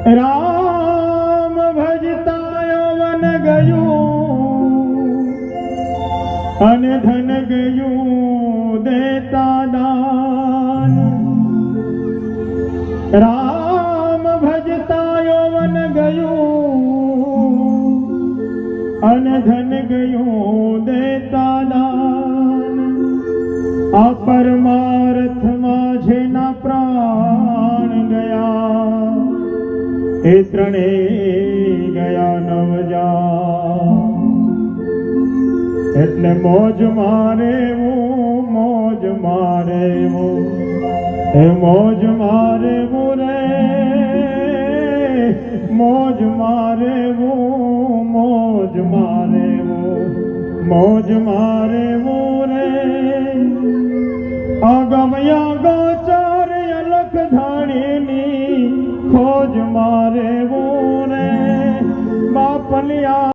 Ram ભજતાયો one ગયું અને ધન ગયું દેતા દાન। રામ ભજતાયો વન ગયું અને ધન ગયું દેતા દાન। આ પરમાર્થમાં જેના પ્રાણ ગયા એ ત્રણે ગયા નવજા। એટલે મોજ મારે મોજ મારે એ મોજ મારે રે મોજ મારે મોજ મારે મોજ મારે રે। આગમયા ગોચર અલખ ધાણીની ખોજ મારે રે બાપલિયા।